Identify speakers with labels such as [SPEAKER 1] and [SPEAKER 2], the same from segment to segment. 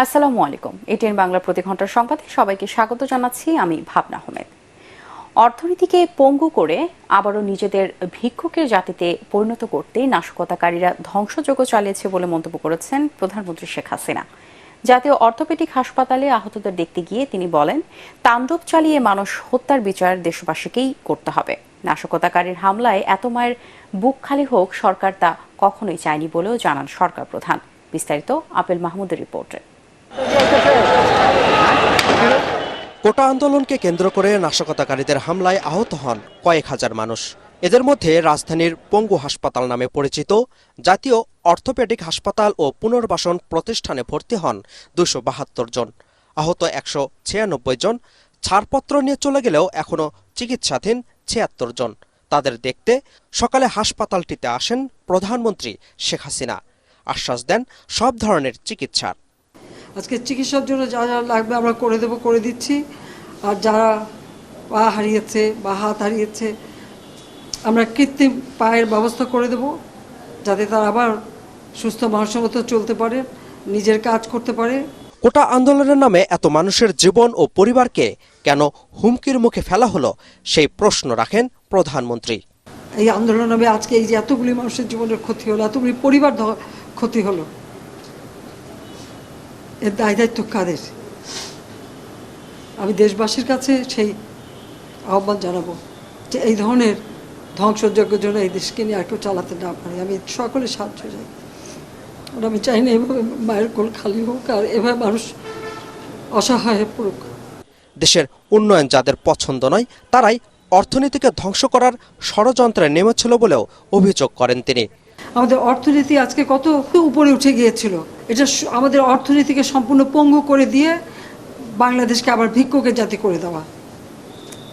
[SPEAKER 1] আসসালামু আলাইকুম। এটিএন বাংলা প্রতি ঘন্টার সংবাদে সবাইকে স্বাগত জানাচ্ছি। আমি ভাবনা আহমেদ। অর্থনীতিকে পঙ্গু করে আবারও নিজেদের ভিক্ষুকের জাতিতে পরিণত করতে নাশকতাকারীরা ধ্বংসযজ্ঞ চালিয়েছে বলে মন্তব্য করেছেন প্রধানমন্ত্রী শেখ হাসিনা। জাতীয় অর্থোপেডিক হাসপাতালে আহতদের দেখতে গিয়ে তিনি বলেন, তাণ্ডব চালিয়ে মানুষ হত্যার বিচার দেশবাসীকেই করতে হবে। নাশকতাকারীর হামলায় এত মায়ের বুক খালি হোক সরকার তা কখনোই চায়নি বলেও জানান সরকার প্রধান। বিস্তারিত আপেল মাহমুদের রিপোর্টে।
[SPEAKER 2] কোটা আন্দোলনকে কেন্দ্র করে নাশকতাকারীদের হামলায় আহত হন কয়েক হাজার মানুষ। এদের মধ্যে রাজধানীর পঙ্গু হাসপাতাল নামে পরিচিত জাতীয় অর্থোপেডিক হাসপাতাল ও পুনর্বাসন প্রতিষ্ঠানে ভর্তি হন 272 জন। আহত 196 জন ছাড়পত্র নিয়ে চলে গেলেও এখনও চিকিৎসাধীন 76 জন। তাদের দেখতে সকালে হাসপাতালটিতে আসেন প্রধানমন্ত্রী শেখ হাসিনা। আশ্বাস দেন সব ধরনের চিকিৎসার।
[SPEAKER 3] আজকে চিকিৎসার জন্য যা যা লাগবে আমরা করে দিচ্ছি। আর যারা পা হারিয়েছে বা হাত হারিয়েছে আমরা কৃত্রিম পায়ের ব্যবস্থা করে দেব, যাতে তারা আবার সুস্থ মানুষের মতো চলতে পারে, নিজের কাজ করতে পারে।
[SPEAKER 2] কোটা আন্দোলনের নামে এত মানুষের জীবন ও পরিবারকে কেন হুমকির মুখে ফেলা হলো, সেই প্রশ্ন রাখেন প্রধানমন্ত্রী।
[SPEAKER 3] এই আন্দোলনের নামে আজকে এই যে এতগুলি মানুষের জীবনের ক্ষতি হলো, এতগুলি পরিবার ক্ষতি হলো, এর দায়িত্ব কাদের? আমি দেশবাসীর কাছে সেই আহ্বান জানাবো যে এই ধরনের ধ্বংসযজ্ঞের জন্য এই দেশকে নিয়ে একটু চালাতে না পারি। আমি সকলে সাহায্য চাই। আমি চাই না এভাবে মায়ের কোল খালি হোক আর এভাবে মানুষ অসহায় হয়ে পড়ুক।
[SPEAKER 2] দেশের উন্নয়ন যাদের পছন্দ নয় তারাই অর্থনীতিকে ধ্বংস করার ষড়যন্ত্রে নেমেছিল বলেও অভিযোগ করেন তিনি।
[SPEAKER 3] আমাদের অর্থনীতি আজকে কত উপরে উঠে গিয়েছিল, এটা আমাদের অর্থনীতিকে সম্পূর্ণ পঙ্গু করে দিয়ে বাংলাদেশকে আবার ভিক্ষুকের জাতি করে দেওয়া,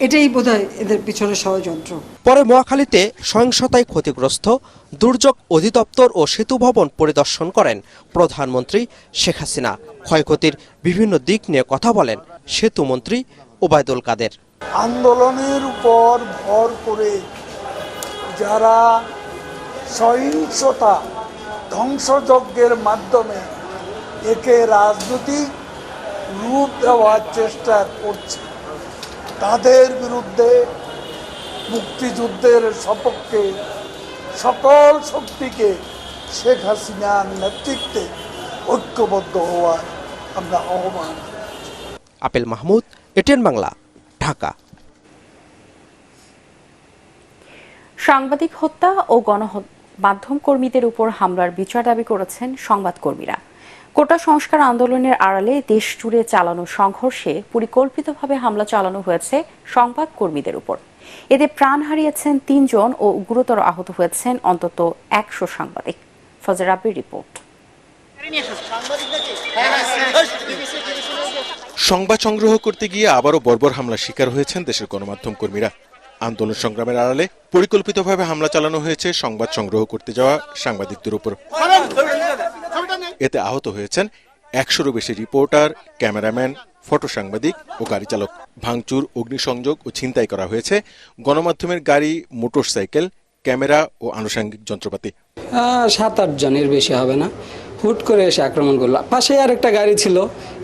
[SPEAKER 3] এটাই বোধহয় এদের পিছনে ষড়যন্ত্র।
[SPEAKER 2] পরে মহাখালীতে সহিংসতায় ক্ষতিগ্রস্ত দুর্যোগ অধিদপ্তর ও সেতু ভবন পরিদর্শন করেন প্রধানমন্ত্রী শেখ হাসিনা। ক্ষয়ক্ষতির বিভিন্ন দিক নিয়ে কথা বলেন সেতুমন্ত্রী ওবায়দুল কাদের।
[SPEAKER 4] আন্দোলনের উপর ভর করে যারা সহিংসতা ধ্বংসযজ্ঞের মাধ্যমে একে রাজনৈতিক রূপ দেওয়ার চেষ্টা করছে, তাদের বিরুদ্ধে মুক্তিযুদ্ধের সপক্ষে সকল শক্তিকে শেখ হাসিনার নেতৃত্বে ঐক্যবদ্ধ হওয়ার আমরা আহ্বান।
[SPEAKER 2] Apple Mahmud, ATN Bangla, Dhaka.
[SPEAKER 1] সাংবাদিক হত্যা ও গণমাধ্যম কর্মীদের উপর হামলার বিচার দাবি করেছেন সংবাদকর্মীরা। কোটা সংস্কার আন্দোলনের আড়ালে দেশ জুড়ে চালানো সংঘর্ষে পরিকল্পিতভাবে হামলা চালানো হয়েছে সংবাদকর্মীদের উপর। এতে প্রাণ হারিয়েছেন 3 জন ও গুরুতর আহত হয়েছেন অন্তত 100 সাংবাদিক। ফজর রাব্বির রিপোর্ট।
[SPEAKER 5] সংবাদ সংগ্রহ করতে গিয়ে আবারও বর্বর হামলার শিকার হয়েছেন দেশের গণমাধ্যম কর্মীরা। আন্দোলন সংগ্রামের আড়ালে পরিকল্পিতভাবে হামলা চালানো হয়েছে সংবাদ সংগ্রহ করতে যাওয়া সাংবাদিকদের উপর। এতে আহত হয়েছেন 100-এরও বেশি রিপোর্টার, ক্যামেরাম্যান, ফটো সাংবাদিক ও গাড়ি চালক। ভাঙচুর, অগ্নিসংযোগ ও ছিনতাই করা হয়েছে গণমাধ্যমের গাড়ি, মোটরসাইকেল, ক্যামেরা ও আনুষঙ্গিক যন্ত্রপাতি।
[SPEAKER 6] 7-8 জনের বেশি হবে না। হুট করে এসে আক্রমণ করলো। পাশে আর একটা গাড়ি ছিল,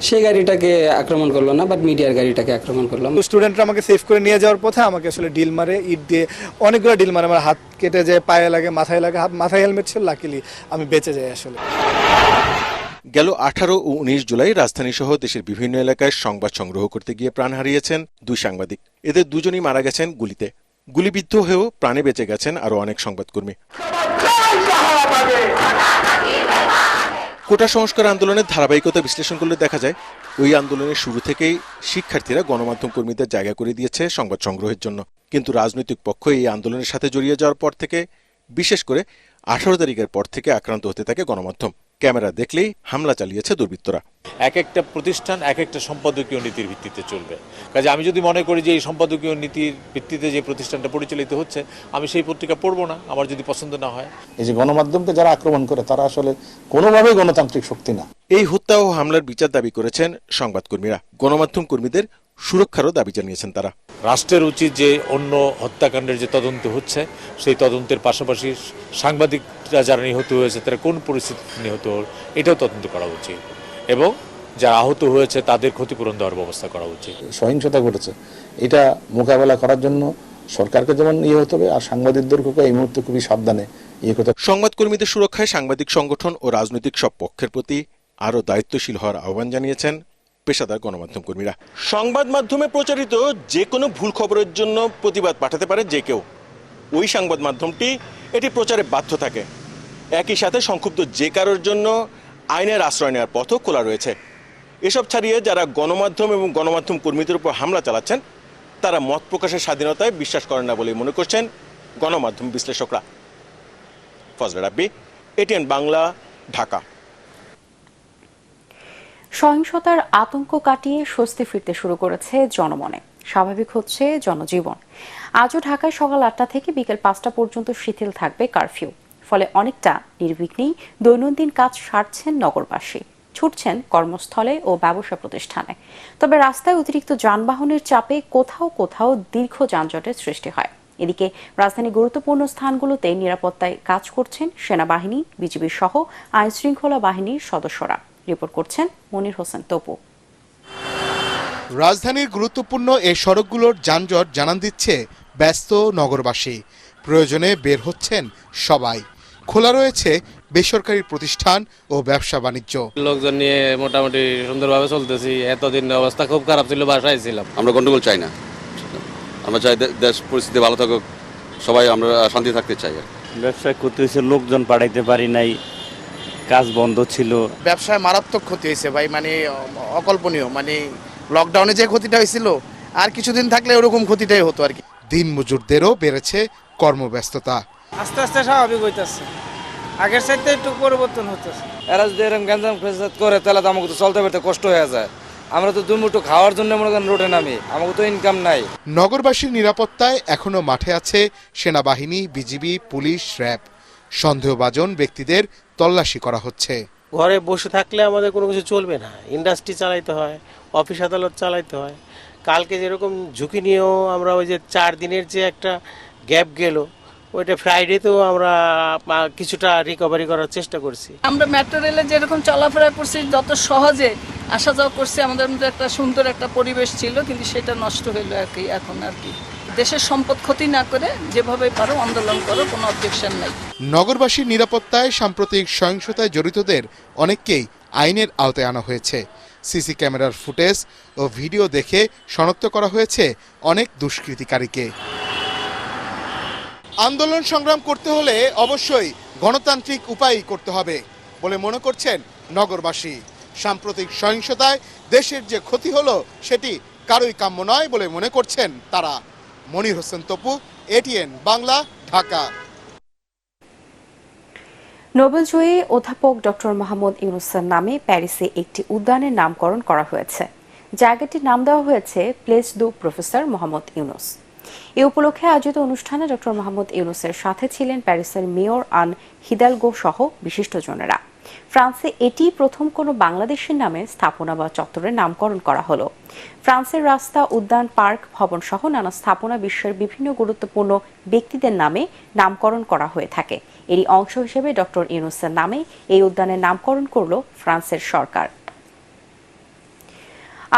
[SPEAKER 6] সেই গাড়িটাকে আক্রমণ করলো না, বাট মিডিয়ার গাড়িটাকে আক্রমণ করলাম।
[SPEAKER 7] স্টুডেন্টরা আমাকে সেভ করে নিয়ে যাওয়ার পথে আমাকে আসলে ডিল মারে, ইট দিয়ে অনেকগুলো ডিল মারে। আমার হাত কেটে যায়, পায়ে লাগে, মাথায় লাগে। মাথায় হেলমেট ছিল, লাকিলি আমি বেঁচে যাই। আসলে
[SPEAKER 5] গেল 18 ও 19 জুলাই রাজধানী সহ দেশের বিভিন্ন এলাকায় সংবাদ সংগ্রহ করতে গিয়ে প্রাণ হারিয়েছেন 2 সাংবাদিক। এদের 2 জনই মারা গেছেন গুলিতে। গুলিবিদ্ধ হয়েও প্রাণে বেঁচে গেছেন আরো অনেক সংবাদকর্মী। কোটা সংস্কার আন্দোলনের ধারাবাহিকতা বিশ্লেষণ করলে দেখা যায়, ওই আন্দোলনের শুরু থেকেই শিক্ষার্থীরা গণমাধ্যম কর্মীদের জায়গা করে দিয়েছে সংবাদ সংগ্রহের জন্য। কিন্তু রাজনৈতিক পক্ষ এই আন্দোলনের সাথে জড়িয়ে যাওয়ার পর থেকে, বিশেষ করে 18 তারিখের পর থেকে আক্রান্ত হতে থাকে গণমাধ্যম। ক্যামেরা দেখলেই হামলা চালিয়েছে দুর্বৃত্তরা।
[SPEAKER 8] এক একটা প্রতিষ্ঠান এক একটা সম্পাদকীয় নীতির ভিত্তিতে চলবে। কাজে আমি যদি মনে করি যে এই সম্পাদকীয় নীতির ভিত্তিতে যে প্রতিষ্ঠানটা পরিচালিত হচ্ছে, আমি সেই পত্রিকা পড়বো না, আমার যদি পছন্দ না হয়।
[SPEAKER 9] এই যে গণমাধ্যমকে যারা আক্রমণ করে তারা আসলে কোনোভাবেই গণতান্ত্রিক শক্তি না।
[SPEAKER 5] এই হত্যা ও হামলার বিচার দাবি করেছেন সংবাদকর্মীরা। গণমাধ্যম কর্মীদের সুরক্ষারও দাবি জানিয়েছেন তারা।
[SPEAKER 8] রাষ্ট্রের উচিত যে অন্য হত্যাকাণ্ডের যে তদন্ত হচ্ছে, সেই তদন্তের পাশাপাশি সাংবাদিকরা যারা নিহত হয়েছে তারা কোন পরিস্থিতিতে নিহত হল এটাও তদন্ত করা উচিত। এবং যারা আহত হয়েছে তাদের ক্ষতিপূরণ দেওয়ার ব্যবস্থা করা উচিত।
[SPEAKER 9] সহিংসতা ঘটেছে, এটা মোকাবেলা করার জন্য সরকারকে যেমন হতে হবে, আর সাংবাদিকদেরকে এই মুহূর্তে খুবই সাবধানে করতে হবে।
[SPEAKER 5] সংবাদকর্মীদের সুরক্ষায় সাংবাদিক সংগঠন ও রাজনৈতিক সব পক্ষের প্রতি আরও দায়িত্বশীল হওয়ার আহ্বান জানিয়েছেন পেশাদার গণমাধ্যম কর্মীরা। সংবাদ মাধ্যমে প্রচারিত যে কোনো ভুল খবরের জন্য প্রতিবাদ পাঠাতে পারে যে কেউ। ওই সংবাদ মাধ্যমটি এটি প্রচারে বাধ্য থাকে। একই সাথে সংক্ষুব্ধ যে কারোর জন্য আইনের আশ্রয় নেওয়ার পথও খোলা রয়েছে। এসব ছাড়িয়ে যারা গণমাধ্যম এবং গণমাধ্যম কর্মীদের উপর হামলা চালাচ্ছেন তারা মত প্রকাশের স্বাধীনতায় বিশ্বাস করেন না বলে মনে করছেন গণমাধ্যম বিশ্লেষকরা। ফজলে রাব্বি, এটিএন বাংলা, ঢাকা।
[SPEAKER 1] সহিংসতার আতঙ্ক কাটিয়ে স্বস্তি ফিরতে শুরু করেছে জনমনে, স্বাভাবিক হচ্ছে জনজীবন। আজও ঢাকায় সকাল 8টা থেকে বিকেল 5টা পর্যন্ত শিথিল থাকবে কারফিউ। ফলে অনেকটা নির্বিঘ্নেই দৈনন্দিন কাজ সারছেন নগরবাসী, ছুটছেন কর্মস্থলে ও ব্যবসা প্রতিষ্ঠানে। তবে রাস্তায় অতিরিক্ত যানবাহনের চাপে কোথাও কোথাও দীর্ঘ যানজটের সৃষ্টি হয়। এদিকে রাজধানীর গুরুত্বপূর্ণ স্থানগুলোতে নিরাপত্তায় কাজ করছেন সেনাবাহিনী, বিজিবি সহ আইন শৃঙ্খলা বাহিনীর সদস্যরা। রিপোর্ট করছেন মনির হোসেন তপু।
[SPEAKER 10] রাজধানীর গুরুত্বপূর্ণ এই সড়কগুলোর যানজট জানান দিচ্ছে ব্যস্ত নগরবাসী। প্রয়োজনে বের হচ্ছেন সবাই। খোলা রয়েছে বেসরকারি প্রতিষ্ঠান ও ব্যবসা বাণিজ্য।
[SPEAKER 11] লোকজন নিয়ে মোটামুটি সুন্দরভাবে চলতেছি। এতদিন অবস্থা খুব খারাপ ছিল, বাসায় ছিলাম।
[SPEAKER 12] আমরা গন্ডগোল চাই না, আমরা চাই দেশ পরিস্থিতি ভালো থাকুক, সবাই আমরা শান্তি থাকতে চাই।
[SPEAKER 13] ব্যবসায় ক্ষতি হয়েছে, লোকজন পাঠাইতে পারি নাই, কাজ বন্ধ ছিল।
[SPEAKER 14] ব্যবসায় মারাত্মক ক্ষতি হয়েছে ভাই, মানে অকল্পনীয়। মানে লকডাউনে যে ক্ষতিটা হয়েছিল আর কিছুদিন থাকলে ওরকম ক্ষতিটাই হতো আর কি।
[SPEAKER 10] দিন মজুরদেরও বেড়েছে কর্মব্যস্ততা।
[SPEAKER 15] আস্তে আস্তে স্বাভাবিক হইতেছে, আগের চাইতে একটু পরিবর্তন হতেছে।
[SPEAKER 11] এরা যদি এরকম গ্যাঞ্জাম করে তাহলে তো আমাকে তো চলতে ফিরতে কষ্ট হয়ে যায়। আমরা তো দুমুঠো খাওয়ার জন্য মনে করেন রোডে নামি, আমাকে তো ইনকাম নাই।
[SPEAKER 10] নগরবাসীর নিরাপত্তায় এখনো মাঠে আছে সেনাবাহিনী, বিজিবি, পুলিশ, র্যাব। সন্দেহভাজন ব্যক্তিদের তল্লাশি করা হচ্ছে।
[SPEAKER 16] ঘরে বসে থাকলে আমাদের কোনো কিছু চলবে না, ইন্ডাস্ট্রি চালাইতে হয়, অফিস আদালত চালাইতে হয়। কালকে যেরকম ঝুঁকি নিয়েও আমরা ওই যে 4 দিনের যে একটা গ্যাপ গেল, ওইটা ফ্রাইডেতেও আমরা কিছুটা রিকভারি করার চেষ্টা করছি।
[SPEAKER 17] আমরা মেট্রো রেলে যেরকম চলাফেরা করছি, যত সহজে আসা যাওয়া করছি, আমাদের মধ্যে একটা সুন্দর একটা পরিবেশ ছিল, কিন্তু সেটা নষ্ট হইলো আর কি। এখন আর কি দেশের সম্পদ ক্ষতি না করে যেভাবে পারো আন্দোলন করো, কোনো অবজেকশন নাই।
[SPEAKER 10] নগরবাসীর নিরাপত্তায় সাম্প্রতিক সহিংসতায় জড়িতদের অনেককেই আইনের আওতায় আনা হয়েছে। সিসি ক্যামেরার ফুটেজ ও ভিডিও দেখে শনাক্ত করা হয়েছে অনেক দুষ্কৃতিকারীকে। আন্দোলন সংগ্রাম করতে হলে অবশ্যই গণতান্ত্রিক উপায়ই করতে হবে বলে মনে করছেন নগরবাসী। সাম্প্রতিক সহিংসতায় দেশের যে ক্ষতি হলো সেটি কারোই কাম্য নয় বলে মনে করছেন তারা। মনির হোসেন তপু, এটিএন বাংলা, ঢাকা।
[SPEAKER 1] নোবেলজয়ী অধ্যাপক ডক্টর মোহাম্মদ ইউনুসের নামে প্যারিসে একটি উদ্যানের নামকরণ করা হয়েছে। জায়গাটির নাম দেওয়া হয়েছে প্লেস দু প্রফেসর মোহাম্মদ ইউনুস। এ উপলক্ষে আয়োজিত অনুষ্ঠানে ডক্টর মোহাম্মদ ইউনুসের সাথে ছিলেন প্যারিসের মেয়র আন হিদালগো সহ বিশিষ্টজনেরা। ফ্রান্সে এটি প্রথম কোনো বাংলাদেশের নামে স্থাপনা বা চত্বরের নামকরণ করা হলো। ফ্রান্সের রাস্তা, উদ্যান, পার্ক, ভবন সহ নানা স্থাপনা বিশ্বের বিভিন্ন গুরুত্বপূর্ণ ব্যক্তিদের নামে নামকরণ করা হয়ে থাকে। এরই অংশ হিসেবে ডক্টর ইউনুসের নামে এই উদ্যানের নামকরণ করল ফ্রান্সের সরকার।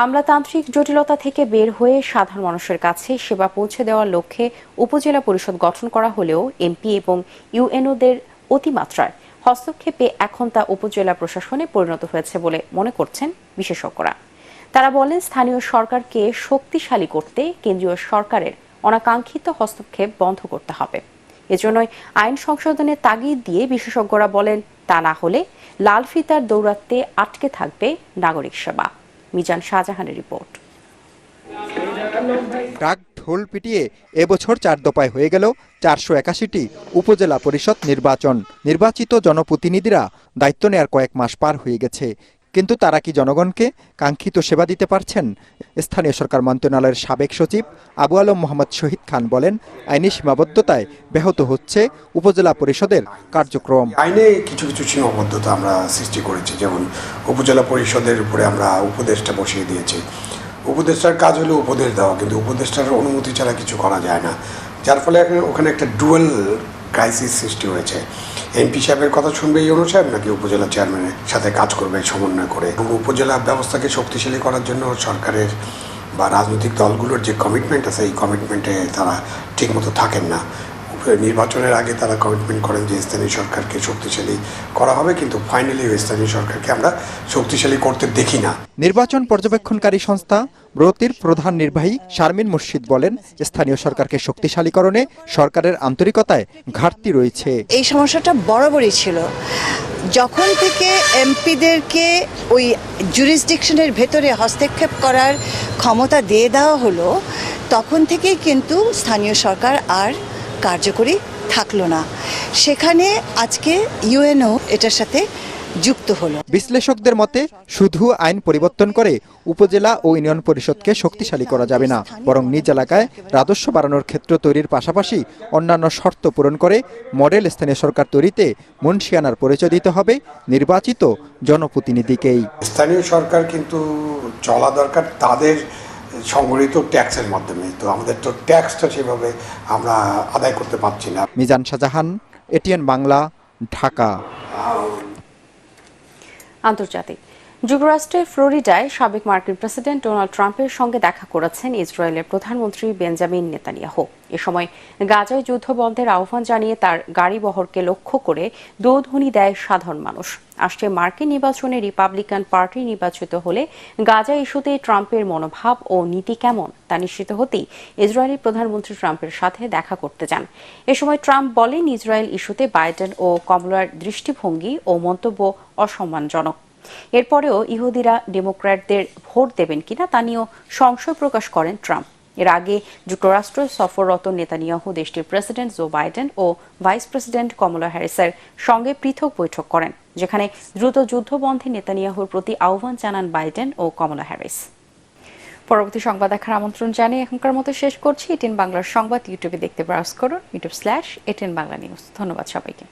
[SPEAKER 1] আমলাতান্ত্রিক জটিলতা থেকে বের হয়ে সাধারণ মানুষের কাছে সেবা পৌঁছে দেওয়ার লক্ষ্যে উপজেলা পরিষদ গঠন করা হলেও এমপি এবং ইউএনওদের অতিমাত্রার হস্তক্ষেপে এখন তা উপজেলা প্রশাসনে পরিণত হয়েছে বলে মনে করছেন বিশেষজ্ঞরা। তারা বলেন, স্থানীয় সরকারকে শক্তিশালী করতে কেন্দ্রীয় সরকারের অনাকাঙ্ক্ষিত হস্তক্ষেপ বন্ধ করতে হবে। এজন্যই আইন সংশোধনের তাগিদ দিয়ে বিশেষজ্ঞরা বলেন, তা না হলে লাল ফিতার দৌরাত্মে আটকে থাকবে নাগরিক সেবা। মিজান শাহজাহানের রিপোর্ট।
[SPEAKER 18] ডাক ঢোল পিটিয়ে এবছর 4 দফায় হয়ে গেল 481টি উপজেলা পরিষদ নির্বাচন। নির্বাচিত জনপ্রতিনিধিরা দায়িত্ব নেয়ার কয়েক মাস পার হয়ে গেছে, কিন্তু তারা কি জনগণকে কাঙ্ক্ষিত সেবা দিতে পারছেন? স্থানীয় সরকার মন্ত্রণালয়ের সাবেক সচিব আবু আলম মোহাম্মদ শহীদ খান বলেন, আইনি সীমাবদ্ধতায় ব্যাহত হচ্ছে উপজেলা পরিষদের কার্যক্রম।
[SPEAKER 19] আইনে কিছু কিছু সীমাবদ্ধতা আমরা সৃষ্টি করেছি, যেমন উপজেলা পরিষদের উপরে আমরা উপদেষ্টা বসিয়ে দিয়েছি। উপদেষ্টার কাজ হলো উপদেশ দেওয়া, কিন্তু উপদেষ্টার অনুমতি ছাড়া কিছু করা যায় না, যার ফলে ওখানে একটা ডুয়েল ক্রাইসিস সৃষ্টি হয়েছে। এমপি সাহেবের কথা শুনবে ইউনূস সাহেব নাকি উপজেলা চেয়ারম্যানের সাথে কাজ করবে সমন্বয় করে? এবং উপজেলা ব্যবস্থাকে শক্তিশালী করার জন্য সরকারের বা রাজনৈতিক দলগুলোর যে কমিটমেন্ট আছে, এই কমিটমেন্টে তারা ঠিকমতো থাকেন না। নির্বাচনের আগে তারা কমিটমেন্ট করেন যে স্থানীয় সরকারকে শক্তিশালী করা হবে, কিন্তু ফাইনালি স্থানীয় সরকারকে আমরা শক্তিশালী করতে দেখি না।
[SPEAKER 18] নির্বাচন পর্যবেক্ষণকারী সংস্থা ব্রতির প্রধান নির্বাহী শারমিন মুর্শিদ বলেন, স্থানীয় সরকারকে শক্তিশালীকরণে সরকারের আন্তরিকতায় ঘাটতি রয়েছে।
[SPEAKER 20] এই সমস্যাটা বরাবরই ছিল। যখন থেকে এমপিদেরকে ওই জুরিসডিকশনের ভেতরে হস্তক্ষেপ করার ক্ষমতা দিয়ে দেওয়া হলো, তখন থেকেই কিন্তু স্থানীয় সরকার আর কার্যকরী থাকলো না। সেখানে আজকে ইউএনও এটার সাথে যুক্ত হলো।
[SPEAKER 18] বিশ্লেষকদের মতে শুধু আইন পরিবর্তন করে উপজেলা ও ইউনিয়ন পরিষদকে শক্তিশালী করা যাবে না, বরং নিজ এলাকায় রাজস্ব বাড়ানোর ক্ষেত্র তৈরির পাশাপাশি অন্যান্য শর্ত পূরণ করে মডেল স্থানীয় সরকার তৈরিতে মুন্সিয়ানার পরিচয় দিতে হবে নির্বাচিত জনপ্রতিনিধিকেই।
[SPEAKER 19] স্থানীয় সরকার কিন্তু চলা দরকার তাদের সংগঠিত ট্যাক্সের মাধ্যমে। তো আমাদের তো ট্যাক্সটা সেভাবে আমরা আদায় করতে পারছি না।
[SPEAKER 18] মিজান শাহজাহান, এটিএন বাংলা, ঢাকা।
[SPEAKER 1] আন্তর্জাতিক। যুক্তরাষ্ট্রের ফ্লোরিডায় সাবেক মার্কিন প্রেসিডেন্ট ডোনাল্ড ট্রাম্পের সঙ্গে দেখা করেছেন ইসরায়েলের প্রধানমন্ত্রী বেঞ্জামিন নেতানিয়াহু। এ সময় গাজায় যুদ্ধ বন্ধের আহ্বান জানিয়ে তার গাড়িবহরকে লক্ষ্য করে দোধ্বনি দেয় সাধারণ মানুষ। আসছে মার্কিন নির্বাচনে রিপাবলিকান পার্টি নির্বাচিত হলে গাজা ইস্যুতে ট্রাম্পের মনোভাব ও নীতি কেমন তা নিশ্চিত হতেই ইসরায়েলি প্রধানমন্ত্রী ট্রাম্পের সাথে দেখা করতে যান। এ সময় ট্রাম্প বলেন, ইসরায়েল ইস্যুতে বাইডেন ও কমলার দৃষ্টিভঙ্গি ও মন্তব্য অসম্মানজনক। এরপরেও ইহুদিরা ডেমোক্র্যাটদের ভোট দেবেন কিনা তা নিয়েও সংশয় প্রকাশ করেন ট্রাম্প। এর আগে যুক্তরাষ্ট্র সফররত নেতানিয়াহু দেশটির প্রেসিডেন্ট জো বাইডেন ও ভাইস প্রেসিডেন্ট কমলা হ্যারিসের সঙ্গে পৃথক বৈঠক করেন, যেখানে দ্রুত যুদ্ধবন্ধে নেতানিয়াহুর প্রতি আহ্বান জানান বাইডেন ও কমলা হ্যারিস। পরবর্তী সংবাদ দেখার আমন্ত্রণ জানিয়ে এখনকার মতো শেষ করছি। এটিএন বাংলার সংবাদ ইউটিউবে দেখতে ব্রাউজ করুন, youtube/এটিএন বাংলা নিউজ। ধন্যবাদ সবাইকে।